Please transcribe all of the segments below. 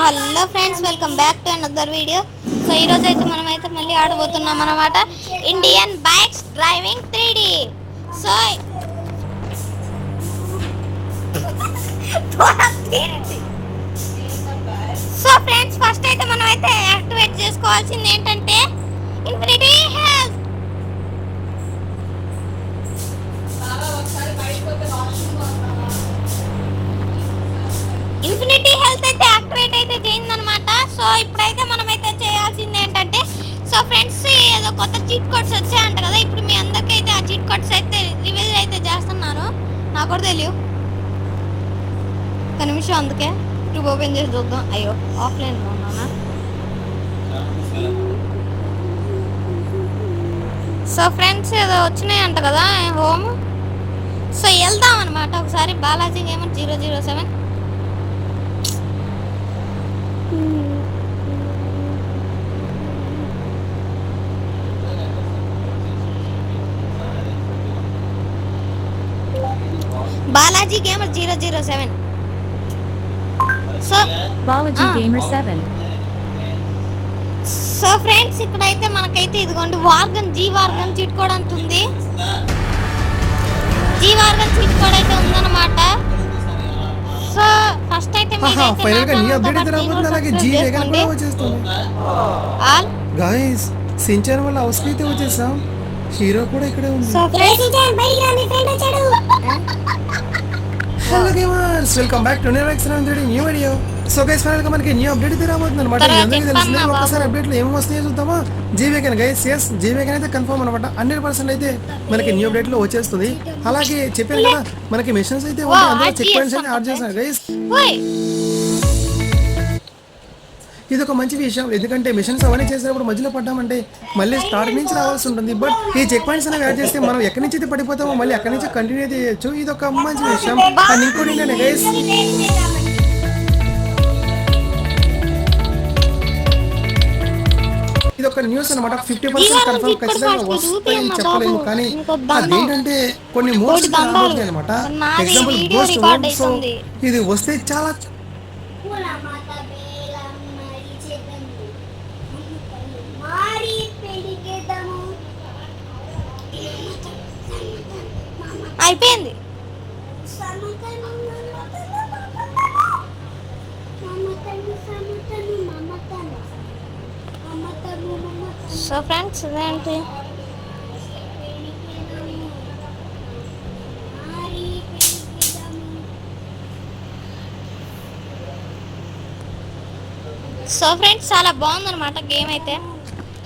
Hello friends, welcome back to another video. So ఈ రోజు అయితే మనం అయితే మళ్ళీ ఆడబోతున్నాం అన్నమాట Indian bikes driving 3D. So so friends, first అయితే మనం అయితే యాక్టివేట్ చేసుకోవాల్సింది ఏంటంటే ఇన్ఫినిటీ హెల్త్. ఇన్ఫినిటీ హెల్త్ అయితే యాక్టివేట్ అయితే చేయిందనమాట. సో ఇప్పుడైతే మనం అయితే చేయాల్సింది ఏంటంటే, సో ఫ్రెండ్స్ ఏదో కొత్త చీట్ కోడ్స్ వచ్చాయంట కదా. ఇప్పుడు మీ అందరికీ అయితే ఆ చీట్ కోడ్స్ అయితే రివీల్ అయితే చేస్తున్నాను. నాకు కూడా తెలియదు, ఒక నిమిషం, అందుకే ట్యూబ్ ఓపెన్ చేసి చూద్దాం. అయ్యో, ఆఫ్లైన్లో ఉన్నానా? సో ఫ్రెండ్స్ ఏదో వచ్చినాయంట కదా హోమ్. సో వెళ్దాం అనమాట ఒకసారి. Balaji gamer 007. Balaji gamer 007. So Balaji gamer 7. So friends ఇక్కడైతే మనకైతే ఇదిగోండి వార్గన్, జీ వార్గన్ చీట్ కోడ్ అంత ఉంది. జీ వార్గన్ చీట్ కోడ్ అయితే ఉందన్నమాట. సో ఫస్ట్ అయితే ఫైనల్ గా నీ అప్డేట్ అయితే రాబోతుంది. అలాగే జీ వేగన్ కూడా వచ్చేస్తుంది. ఆల్ గైస్ సించాన్ వల్ల హౌస్ అయితే వచ్చేసాం. హీరో కూడా ఇక్కడే ఉంది. సో ఫ్రెండ్స్ బైక్ రా, మీ ఫ్రెండ్ వచ్చాడు. Hello gamers, welcome back to new video. So guys final గా మనకి న్యూ అప్డేట్ అయితే రాబోతుంది అనమాట. అందరికీ తెలిసిందే. ఒక్కసారి అప్డేట్ లో ఏం వస్తాయో చూద్దామా. G vegan guys, yes G vegan అయితే కన్ఫర్మ్ అనమాట. 100% అయితే మనకి న్యూ అప్డేట్ లో వచ్చేస్తుంది. అలాగే చెప్పాను కదా మనకి మిషన్స్ అయితే ఉంటాయి, అందులో చెక్ పాయింట్స్ అయితే యాడ్ చేశాను గైస్. ఇది ఒక మంచి విషయం, ఎందుకంటే మిషన్స్ అవన్నీ చేసేటప్పుడు మధ్యలో పడ్డామంటే మళ్ళీ స్టార్ట్ నుంచి రావాల్సి ఉంటుంది. బట్ ఈ చెక్ పాయింట్స్ అనేవి యాడ్ చేస్తే మనం ఎక్కడి నుంచి అయితే పడిపోతామో మళ్ళీ అక్కడి నుంచి కంటిన్యూ అయితే చేయొచ్చు. ఇది ఒక మంచి విషయం. అండ్ ఇంకోటి ఏంటంటే గైస్, ఇది ఒక న్యూస్ అనమాట. 50% కన్ఫర్మ్ ఖచ్చితంగా వస్తాయని చెప్పలేము, కానీ అదేంటంటే కొన్ని మోడ్స్ రాబోతున్నాయి అనమాట. Example ghost mode. సో ఇది వస్తే చాలా అయిపోయింది. సో ఫ్రెండ్స్ ఇదేంటి, సో ఫ్రెండ్స్ చాలా బాగుందన్నమాట గేమ్ అయితే.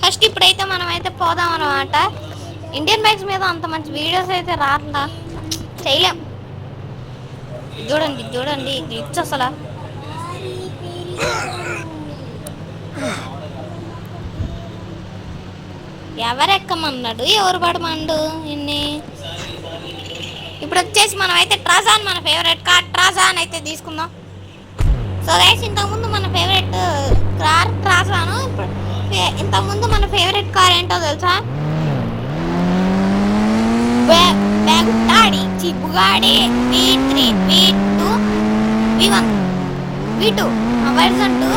ఫస్ట్ ఇప్పుడైతే మనం అయితే పోదాం అనమాట. ఇండియన్ బైక్స్ మీద అంత మంచి వీడియోస్ అయితే రాట్లా, చేయలేం. చూడండి చూడండి గ్లిచ్ అసలు. ఎవరెక్కమన్నాడు, ఎవరు పడమండు ఇన్ని. ఇప్పుడు వచ్చేసి మనం అయితే ట్రాజాన్, మన ఫేవరెట్ కార్ ట్రాజాన్ అయితే తీసుకుందాం. సో గైస్, ఇంతకుముందు మన ఫేవరెట్ కార్ ట్రాజాను. ఇప్పుడు ఇంతకుముందు మన ఫేవరెట్ కార్ ఏంటో తెలుసా? బుగాడి V3, V2, V1, V2 version 2.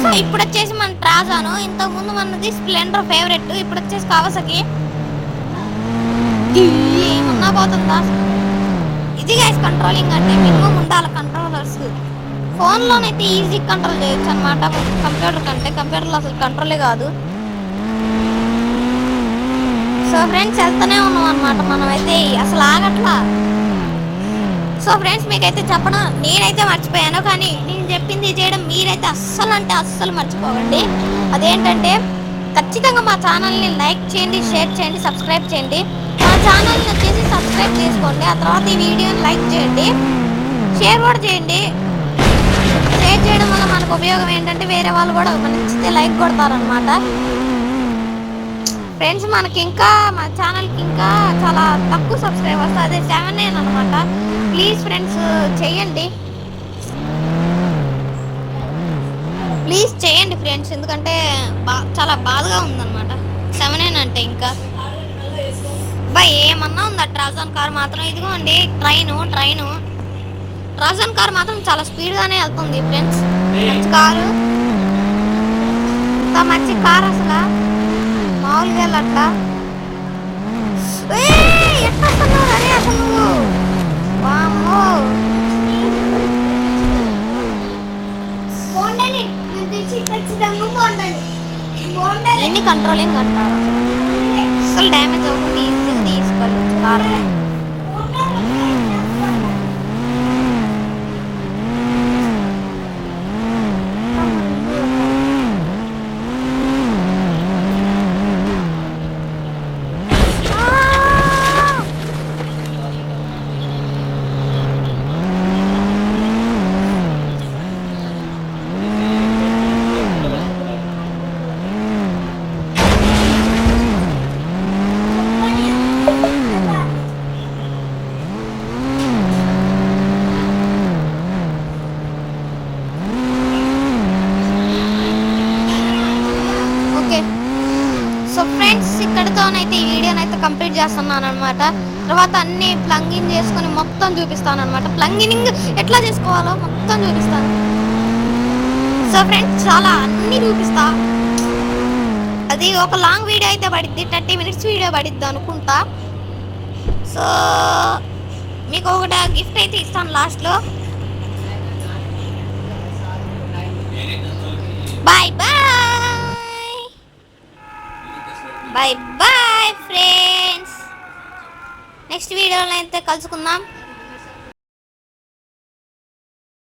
So ఇప్పుడు వచ్చేసి మన ట్రాజాను. ఇంతకుముందు మనది స్ప్లెండర్ ఫేవరెట్. ఇప్పుడు వచ్చేసి కావాసకి. ఏమన్నా పోతుందా? ఇది గైస్ కంట్రోలింగ్ అంటే మినిమం ఉండాలి కంట్రోలర్స్. ఫోన్లోనైతే ఈజీ కంట్రోల్ చేయొచ్చు అనమాట కంప్యూటర్ కంటే. కంప్యూటర్లో అసలు కంట్రోలే కాదు. సో ఫ్రెండ్స్ వెళ్తూనే ఉన్నాం అనమాట మనం అయితే, అసలు ఆగట్లా. సో ఫ్రెండ్స్ మీకైతే చెప్పడం నేనైతే మర్చిపోయాను, కానీ నేను చెప్పింది చేయడం మీరైతే అస్సలు అంటే అస్సలు మర్చిపోకండి. అదేంటంటే ఖచ్చితంగా మా ఛానల్ని లైక్ చేయండి, షేర్ చేయండి, సబ్స్క్రైబ్ చేయండి. మా ఛానల్ని వచ్చేసి సబ్స్క్రైబ్ చేసుకోండి. ఆ తర్వాత ఈ వీడియోని లైక్ చేయండి, షేర్ కూడా చేయండి. షేర్ చేయడం వల్ల మనకు ఉపయోగం ఏంటంటే వేరే వాళ్ళు కూడా నచ్చితే లైక్ కొడతారనమాట. ఫ్రెండ్స్ మనకి ఇంకా మా ఛానల్కి ఇంకా చాలా తక్కువ సబ్స్క్రైబర్స్, అదే 7 అనమాట. ప్లీజ్ ఫ్రెండ్స్ చేయండి, ప్లీజ్ చేయండి ఫ్రెండ్స్, ఎందుకంటే చాలా బాధగా ఉందన్నమాట 7 అంటే. ఇంకా బా ఏమన్నా ఉందా ట్రాజాన్ కార్ మాత్రం. ఇదిగోండి ట్రైను ట్రాజన్ కార్ మాత్రం చాలా స్పీడ్ గానే వెళ్తుంది ఫ్రెండ్స్. మంచి కారు, ఇంత మంచి కార్ అసలు మామూలుగా వెళ్ళట్లా. ఎట్లా వస్తున్నావు అరే అసలు నువ్వు? వామ్మో. ఎన్ని కంట్రోలింగ్ అంటారు అసలు డ్యామేజ్ అవ్వకుండా ఈజీగా తీసుకోవచ్చు కార్. సో ఫ్రెండ్స్ ఇక్కడితోనైతే ఈ వీడియోనైతే కంప్లీట్ చేస్తున్నాను అనమాట. తర్వాత అన్ని ప్లంగింగ్ చేసుకొని మొత్తం చూపిస్తాను అనమాట. ప్లంగింగ్ ఎట్లా చేసుకోవాలో మొత్తం చూపిస్తాను. సో ఫ్రెండ్స్ చాలా అన్ని చూపిస్తా. అది ఒక లాంగ్ వీడియో అయితే పడిద్ది, 30 minutes వీడియో పడిద్ది అనుకుంటా. సో మీకు ఒకటి గిఫ్ట్ అయితే ఇస్తాను లాస్ట్లో. Bye bye bye bye friends. Next వీడియోలో అయితే కలుసుకుందాం.